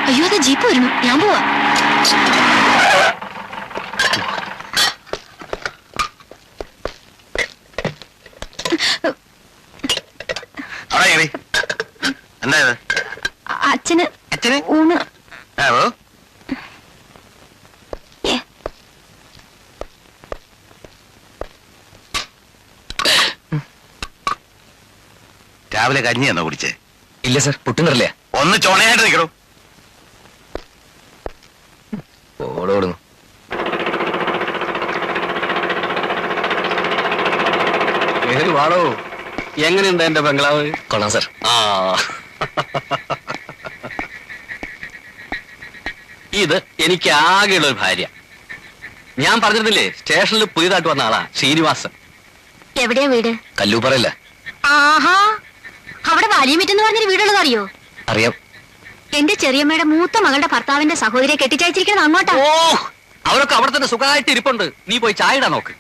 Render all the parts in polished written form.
അയ്യോ അത് ജീപ്പ് വരുന്നു, ഞാൻ പോവാ. അച്ഛന് ഊണ്. രാവിലെ കഞ്ഞിയാണോ കുടിച്ചേ? ഇല്ല സർ, പുട്ടും കറില്ലേ. ഒന്ന് ചോണയായിട്ട് നിൽക്കണോ? ഓടോടുന്നു. വാടോ, എങ്ങനെയുണ്ട് എന്റെ ബംഗ്ലാവ്? കൊള്ളാം സർ. ഇത് എനിക്ക് ആകെയുള്ള ഒരു ഭാര്യ. ഞാൻ പറഞ്ഞിരുന്നില്ലേ, സ്റ്റേഷനിൽ പുതിയതായിട്ട് വന്ന ആളാ ശ്രീനിവാസൻ. എവിടെയാ വീട്? കല്ലൂപ്പറയില്ല. ആഹാ, അവിടെ വാലിയമിറ്റെന്ന് പറഞ്ഞൊരു വീടുള്ളത് അറിയോ? അറിയാം. എന്റെ ചെറിയമ്മയുടെ മൂത്ത മകളുടെ ഭർത്താവിന്റെ സഹോദരിയെ കെട്ടിച്ചയച്ചിരിക്കുന്നത് അങ്ങോട്ടാ. ഓ, അവരൊക്കെ അവിടെ തന്നെ സുഖമായിട്ട് ഇരിപ്പുണ്ട്. നീ പോയി ചായ ഇടാൻ നോക്ക്.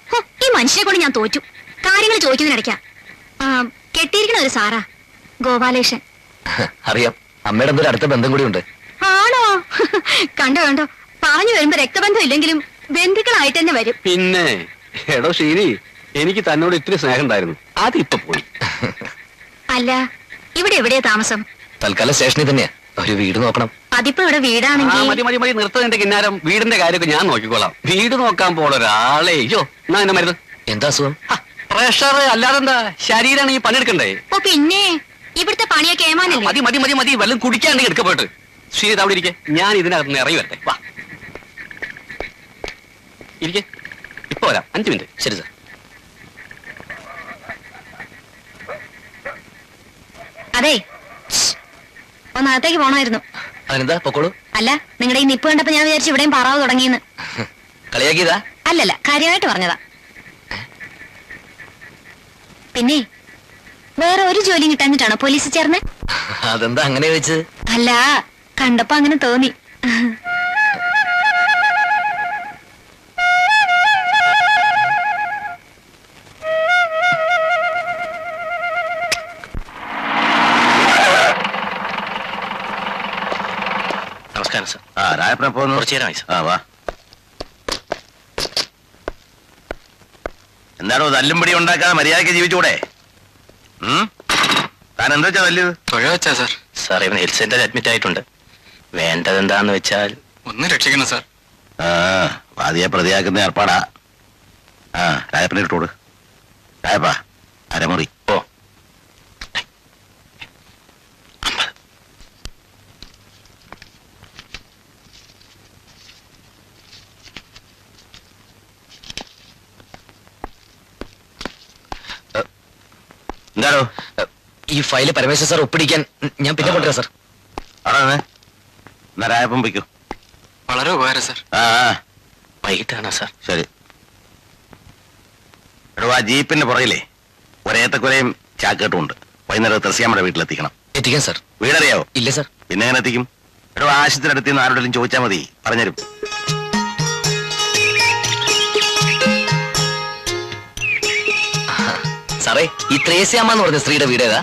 ഈ മനുഷ്യനെ കൊണ്ട് ഞാൻ തോറ്റു. കാര്യങ്ങൾ ചോദിക്കുന്നതിനിടയ്ക്കാ. കെട്ടിയിരിക്കണ ഒരു സാറാ, ഗോപാലേഷൻ. അറിയാം. അമ്മയുടെ എന്തൊരു അടുത്ത ബന്ധം കൂടി ഉണ്ട്. ആണോ? കണ്ടോ കണ്ടോ, പറഞ്ഞു വരുമ്പോ രക്തബന്ധം ഇല്ലെങ്കിലും ബന്ധുക്കളായിട്ട് തന്നെ വരും. പിന്നെ എടോ ശ്രീനി, എനിക്ക് തന്നോട് ഇത്തിരി സ്നേഹം ഉണ്ടായിരുന്നു, അതിപ്പോ പോയി. അല്ല, ഇവിടെ എവിടെയാ താമസം? തൽക്കാലം സ്റ്റേഷനിൽ തന്നെയാ. ഒരു വീട് നോക്കണം. അതിപ്പോ ഇവിടെ വീടാണെങ്കിൽ മതി മതി മതി, നിർത്തതിന്റെ കിന്നാരം. വീടിന്റെ കാര്യമൊക്കെ ഞാൻ നോക്കിക്കോളാം. വീട് നോക്കാൻ പോണ ഒരാളെ അയ്യോ എന്നാ എന്നെ മരുന്ന്. എന്താ അസുഖം? പ്രഷർ അല്ലാതെന്താ, ശരീരമാണ് ഈ പണിയെടുക്കണ്ടേ? ഓ പിന്നെ ഇവിടുത്തെ പണിയൊക്കെ ഏമാനല്ലേ? മതി മതി മതി മതി, വല്ലതും കുടിക്കാണ്ടെങ്കിൽ എടുക്ക പോയിട്ട്. ശ്രീ അവിടെ ഇരിക്കെ, ഞാൻ ഇതിനകത്ത് നിന്ന് ഇറങ്ങി വരട്ടെ. വാ ഇരിക്കെ, ഇപ്പൊ വരാം. 5 മിനിറ്റ്. ശരി സാർ. അതെ, ഒന്നകത്തേക്ക് പോണമായിരുന്നു. അതിനെന്താ, പൊക്കോളൂ. അല്ല, നിങ്ങളുടെ ഈ നിപ്പ് കണ്ടപ്പോ ഞാൻ വിചാരിച്ചു ഇവിടെയും പാറാവ് തുടങ്ങിയെന്ന്. കളിയാക്കിയതാ? അല്ലല്ല, കാര്യമായിട്ട് പറഞ്ഞതാ. പിന്നെ വേറെ ഒരു ജോലിയും കിട്ടാഞ്ഞിട്ടാണോ പോലീസിൽ ചേർന്ന്? അതെന്താ അങ്ങനെ ചോദിച്ചത്? അല്ല, കണ്ടപ്പോ അങ്ങനെ തോന്നി. നമസ്കാരം സാർ. രായപ്പനെ പോകുന്നു. കുറച്ചു നേരമായി സാർ. വാ. എന്താണോ തല്ലും പിടി ഉണ്ടാക്കാതെ മര്യാദയ്ക്ക് ജീവിച്ചൂടെ? താൻ എന്താ വെച്ചാ തല്ലിയത്? തുഴ വെച്ചാ സാർ. സാർ, ഇവൻ ഹെൽത്ത് സെന്ററിൽ അഡ്മിറ്റ് ആയിട്ടുണ്ട്. വേണ്ടതെന്താന്ന് വെച്ചാൽ ഒന്ന് രക്ഷിക്കണം സാർ. വാദിയെ പ്രതിയാക്കുന്ന ഏർപ്പാടാ. രായപ്പനെ ഇട്ടോട്. രായപ്പാ, അരമുറി. ഓ, എന്താണോ ഈ ഫയല് പരമേശ്വര സാർ ഒപ്പിടിക്കാൻ ഞാൻ പിന്നെ കൊണ്ടുവരാം സാർ. അവിടെ എന്നാ രായപ്പം വയ്ക്കൂ. വളരെ ഉപകാരം സാർ. വൈകിട്ടാണോ സാർ? ശരി. എടോ, ആ ജീപ്പിന്റെ പുറകിലേ ഒരേത്തക്കുരയും ചാക്കേട്ടും ഉണ്ട്. വൈകുന്നേരം തെർസിയാമ്മയുടെ വീട്ടിലെത്തിക്കണം. എത്തിക്കാൻ സാർ. വീടറിയാവോ? ഇല്ല സാർ. പിന്നെ എങ്ങനെ എത്തിക്കും? എടോ, ആശുപത്രി അടുത്ത് നിന്ന് ആരോടെങ്കിലും ചോദിച്ചാൽ മതി, പറഞ്ഞുതരും. സാറേ, ഈ ത്രേസ്യാമ്മ എന്ന് പറഞ്ഞ സ്ത്രീയുടെ വീട് ഏതാ?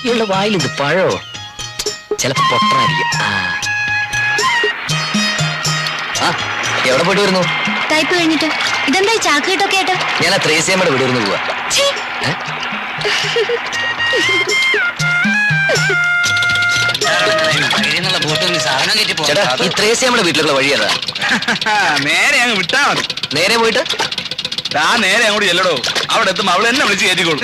ഇയാളുടെ വായിൽ ഇത് പഴോ? ചിലപ്പോ പൊട്ടനായിരിക്കും. എവിടെ പോയിട്ട് വരുന്നു? ടൈപ്പ് കഴിഞ്ഞിട്ട്. ഇതെന്താ ചാക്കിട്ടൊക്കെ ആയിട്ട്? ഞാൻ ആ ത്രേസ്യാമ്മയുടെ വീട് വരുന്നു പോവാ. ചേട്ടാ, ഈ ത്രേസ്യാമ്മയുടെ വീട്ടിലുള്ള വഴി ഏതാ? നേരെ അങ്ങ് വിട്ടാ മതി. നേരെ പോയിട്ട് നേരെ അങ്ങോട്ട് ചെല്ലടോ. അവിടെ എത്തുമ്പോ അവൾ എന്നെ വിളിച്ച് കയറ്റിക്കോളൂ.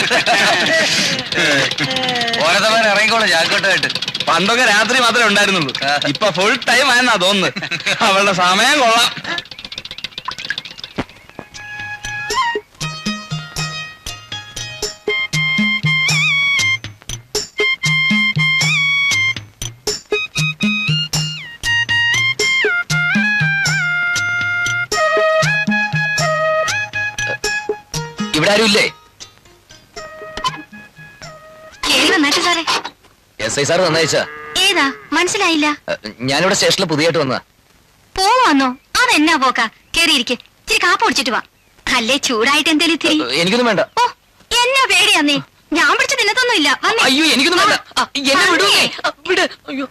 ഓരോ ഇറങ്ങിക്കോളൂ ജാക്കോട്ടായിട്ട്. പണ്ടൊക്കെ രാത്രി മാത്രമേ ഉണ്ടായിരുന്നുള്ളൂ, ഇപ്പൊ ഫുൾ ടൈം ആയെന്നാ തോന്നുന്നു. അവളുടെ സമയം കൊള്ളാം. ഇവിടെ ആരും ഇല്ലേ? എസ് ഐ സാർ നന്നായിച്ചാ. ഏതാ മനസ്സിലായില്ല. ഞാനിവിടെ സ്റ്റേഷനിൽ പുതിയായിട്ട് വന്നതാ. പോവാന്നോ? അതെന്നാ പോക്കാ? കേറിയിരിക്കെ, ഇച്ചിരി കാപ്പ് കുടിച്ചിട്ട് വാ. അല്ലേ ചൂടായിട്ട് എന്തേലും ഇത്തിരി. എനിക്കൊന്നും വേണ്ട. ഓ, എന്നാ പേടിയാന്നേ. ഞാൻ പിടിച്ച് തിന്നത്തൊന്നുമില്ല. വന്നേ. അയ്യോ എനിക്കൊന്നും വേണ്ട. എന്നെ വിടൂ. വിട്. അയ്യോ.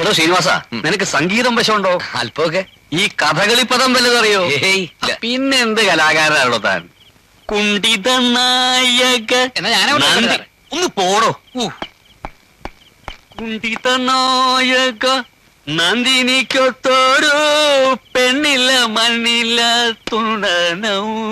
എടോ ശ്രീനിവാസ, നിനക്ക് സംഗീതം വശമുണ്ടോ? അല്പമൊക്കെ. ഈ കഥകളി പദം വല്ലതറിയോ? ഏയ് ഇല്ല. പിന്നെ എന്ത് കലാകാരനാണോ താൻ? കുണ്ടിത നായക. എന്നാ ഞാനവിടെ നന്ദി. പാടാം. ഒന്ന് പോടോ. കുണ്ടിത നായക നന്ദിനിക്കൊത്തോരോ പെണ്ണില്ല മണ്ണില്ല തുണനവും.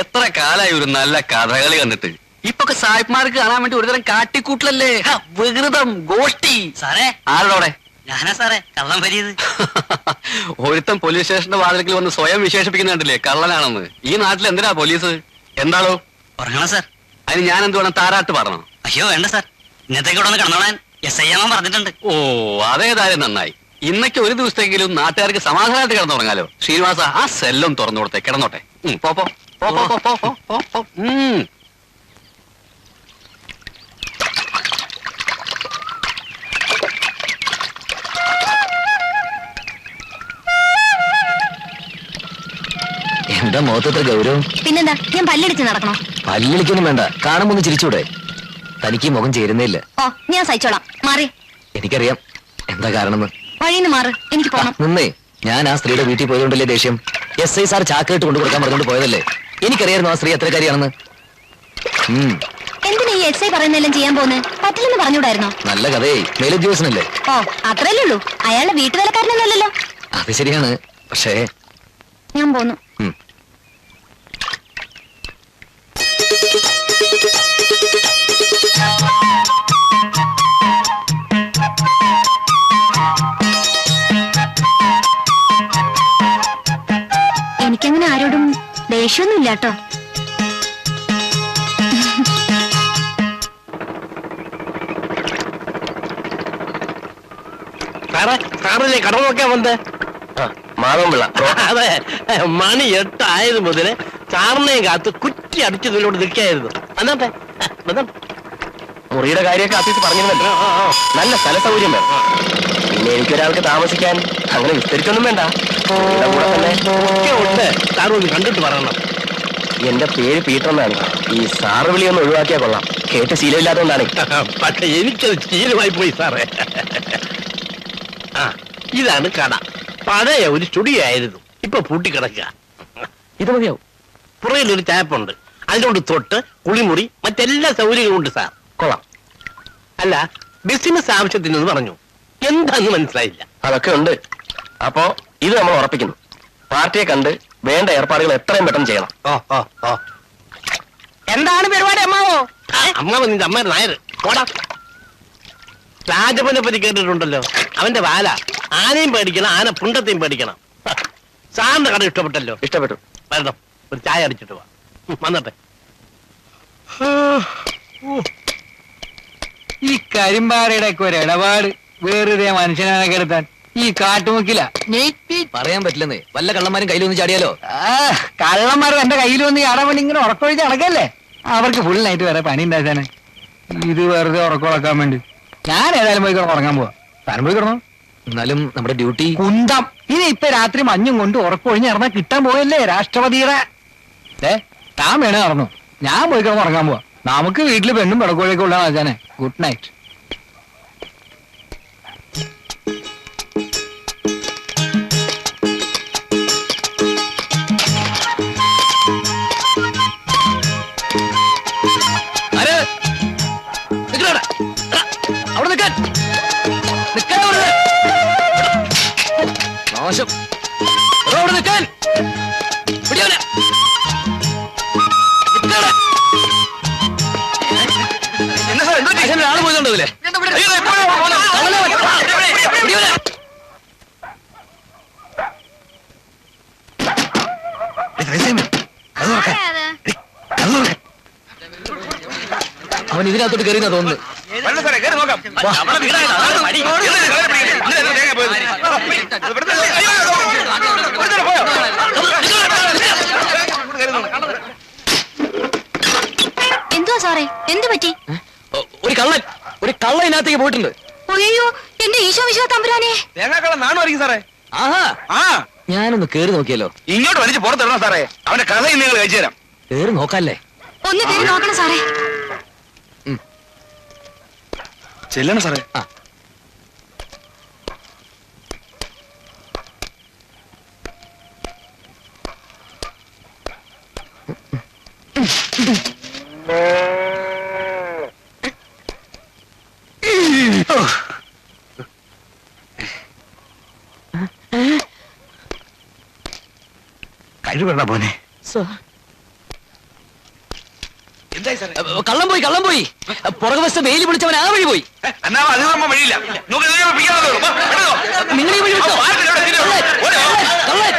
എത്ര കാലായി ഒരു നല്ല കഥകളി കണ്ടിട്ട്. ഇപ്പൊക്കെ സായിപ്മാർക്ക് കാണാൻ വേണ്ടി ഒരുതരം കാട്ടിക്കൂട്ടലല്ലേ. വികൃതം, ഗോഷ്ടി. സാറേ, ആരോടെ? ഞാനാ സാറേ കള്ളം വരിയത്. ഒരുത്തൻ പോലീസ് സ്റ്റേഷന്റെ വാതിൽക്കൽ വന്ന് സ്വയം വിശേഷിപ്പിക്കുന്നുണ്ടല്ലേ കള്ളനാണെന്ന്. ഈ നാട്ടിൽ എന്തിനാ പോലീസ്? എന്താണോ? ഉറങ്ങണം സാർ. അതിന് ഞാൻ എന്ത് വേണം? താരാട്ട് പാടണം? അയ്യോ വേണ്ട സാർ, ഇന്നത്തേക്ക് ഇവിടെ ഒന്ന് കിടന്നോളാൻ SI അമ്മ പറഞ്ഞിട്ടുണ്ട്. ഓ, അതേതായാലും നന്നായി. ഇന്നൊക്കെ ഒരു ദിവസത്തെങ്കിലും നാട്ടുകാർക്ക് സമാധാനമായിട്ട് കിടന്നുറങ്ങാലോ. ശ്രീനിവാസ, ആ സെല്ലും തുറന്നു കൊടുത്തേ, കിടന്നോട്ടെ. പോ പോ പോ പോ പോ പോ പോ പോ. എന്താ മുഖത്തത്ര ഗൗരവം? പിന്നെന്താ, ഞാൻ പല്ലടിച്ച് നടക്കണോ? പല്ലിളിക്കൊന്നും വേണ്ട, കാണുമ്പോ ഒന്ന് ചിരിച്ചൂടെ? തനിക്ക് മുഖം ചേരുന്നില്ല. ഓ, ഞാൻ സഹിച്ചോളാം. മാറി. എനിക്കറിയാം എന്താ കാരണമെന്ന്. വഴിന്ന് മാറ്, എനിക്ക് പോണം. നിന്നേ, ഞാൻ ആ സ്ത്രീയുടെ വീട്ടിൽ പോയതുകൊണ്ടല്ലേ ദേഷ്യം? SI സാർ ചാക്കേട്ട് കൊണ്ടു കൊടുക്കാൻ പറഞ്ഞുകൊണ്ട് പോയതല്ലേ? എനിക്കറിയായിരുന്നു ആ സ്ത്രീ എത്രക്കാരിയാണെന്ന്. എന്തിനാ ഈ SI പറയുന്നെല്ലാം ചെയ്യാൻ പോകുന്നത്? പറ്റില്ലെന്ന് പറഞ്ഞൂടായിരുന്നോ? നല്ല കഥയെ, മേലുദ്യോഗസ്ഥനല്ലേ? ഓ, അത്രയല്ലേ ഉള്ളൂ. അയാളുടെ വീട്ടുവേലക്കാരനൊന്നുമല്ലല്ലോ. അത് ശരിയാണ്, പക്ഷേ ഞാൻ പോന്നു. എനിക്കങ്ങനെ ആരോടും ദേഷ്യമൊന്നുമില്ല കേട്ടോ. സാറില്ലേ കട നോക്കാൻ വന്നേ? മാധവൻപിള്ള. അതെ, മണി 8 ആയത് മുതല് സാറിനെയും കാത്ത് കുറ്റി അടിച്ചതിലൂടെ നിൽക്കായിരുന്നു. വന്നോട്ടെ, വന്നോട്ടെ. മുറിയുടെ കാര്യമൊക്കെ ആഫീസ് പറഞ്ഞിരുന്നല്ലോ. നല്ല സ്ഥല സൗകര്യം വേണം. പിന്നെ എനിക്കൊരാൾക്ക് താമസിക്കാൻ അങ്ങനെ വിസ്തരിക്കൊന്നും വേണ്ട. ഇവിടെ കൂടെ തന്നെ ഒക്കെ ഉണ്ട്. സാറ് ഒന്ന് കണ്ടിട്ട് പറയണം. എന്റെ പേര് പീറ്റർ എന്നാണ്. ഈ സാറ് വിളി ഒന്ന് ഒഴിവാക്കിയാൽ കൊള്ളാം. കേട്ട് ശീലമില്ലാത്തതുകൊണ്ടാണ്. പക്ഷെ എനിക്കത് ശീലമായി പോയി സാറേ. ആ, ഇതാണ് കട. പഴയ ഒരു സ്റ്റുഡിയോ ആയിരുന്നു, ഇപ്പൊ പൂട്ടിക്കിടക്കുക. ഇത് മതിയാവും. പുറകിലൊരു ടാപ്പുണ്ട്, അതിനോട് തൊട്ട് കുളിമുറി മറ്റെല്ലാ സൗകര്യങ്ങളും ഉണ്ട് സാർ. കൊള്ളാം. അല്ല, ബിസിനസ് ആവശ്യത്തിനെന്ന് പറഞ്ഞു, എന്താന്ന് മനസ്സിലായില്ല. അതൊക്കെ ഉണ്ട്. അപ്പോ ഇത് നമ്മൾ ഉറപ്പിക്കുന്നു. പാർട്ടിയെ കണ്ട് വേണ്ട ഏർപ്പാടുകൾ എത്രയും പെട്ടെന്ന് ചെയ്യണം. എന്താണ് പരിപാടി അമ്മാവോ? അമ്മാവൻ നിന്റെ അമ്മ നായർ പോടാ. രാജപ്പനെ പറ്റി കേട്ടിട്ടുണ്ടല്ലോ, അവന്റെ വാല. ആനയും പേടിക്കണം, ആന പുണ്ടത്തെയും പേടിക്കണം. സാറിന്റെ കട ഇഷ്ടപ്പെട്ടല്ലോ? ഇഷ്ടപ്പെട്ടു. വരണം, ഒരു ചായ അടിച്ചിട്ട് വാ. വന്നട്ടെ. ഈ കരിമ്പാറയുടെ ഒക്കെ ഒരു ഇടപാട് വേറെ മനുഷ്യനാണ് കരുത്താൻ ഈ കാട്ടുമുക്കില. പറയാൻ പറ്റില്ലെന്നേ, വല്ല കള്ളന്മാരും കയ്യിലൊന്ന് ചാടിയാലോ? കള്ളന്മാർ എന്റെ കയ്യിൽ വന്ന് ചാടാൻ വേണ്ടി ഇങ്ങനെ ഉറക്കൊഴിച്ച് നടക്കല്ലേ? അവർക്ക് ഫുൾ നൈറ്റ് വരെ പണി ഉണ്ടാക്കാന്. ഇത് വെറുതെ ഉറക്കുളക്കാൻ വേണ്ടി ഞാൻ ഏതായാലും പോയി ഉറങ്ങാൻ പോവാ. താനും പോയി കിടന്നോ. എന്നാലും നമ്മുടെ ഡ്യൂട്ടി. കുന്തം ഇനി ഇപ്പൊ രാത്രി മഞ്ഞും കൊണ്ട് ഉറക്കൊഴിഞ്ഞ് നടന്നാൽ കിട്ടാൻ പോയല്ലേ രാഷ്ട്രപതിയുടെ. താൻ വേണേ നടന്നു, ഞാൻ പോയി കിടന്ന് ഉറങ്ങാൻ പോവാ. നമുക്ക് വീട്ടില് പെണ്ണും പിടക്കോഴിയൊക്കെ ഉള്ള ആചാനെ. Good night. അവിടെ നിൽക്കാൻ മോശം. അവിടെ നിൽക്കാൻ ആള് പോയതുണ്ടല്ലേ? അവൻ ഇതിനകത്തോട്ട് കയറിയെന്നാ തോന്നുന്നു. എന്തുവാ സാറേ എന്ത് പറ്റി? ഒരു കള്ളൻ ഇതിനകത്തേക്ക് പോയിട്ടുണ്ട്. അയ്യോ എന്റെ ഈശോ വിശ്വ തമ്പുരാനെ. തേങ്ങാക്കള്ള നാണുമായിരിക്കും സാറേ. ആഹാ, ആ ഞാനൊന്ന് കേറി നോക്കിയല്ലോ. ഇങ്ങോട്ട് വലിച്ച് പുറത്തിടണം സാറേ. അവന്റെ കഥ ഇന്ന് നിങ്ങൾ കഴിച്ചു തരാം. കേറി നോക്കാല്ലേ? ഒന്ന് കയറി നോക്കണം സാറേ. ചെല്ലണം സാറേ. കഴിവേണ്ട പോനെ. എന്തായി സാറേ? കള്ളം പോയി. പുറകുവശത്ത് വെയിൽ പിടിച്ചവൻ ആ വഴി പോയി. എന്നാ അത് നമ്മൾ വഴിയില്ല. നിങ്ങൾ ഈ വഴി വിളിച്ചോ. കള്ളൻ.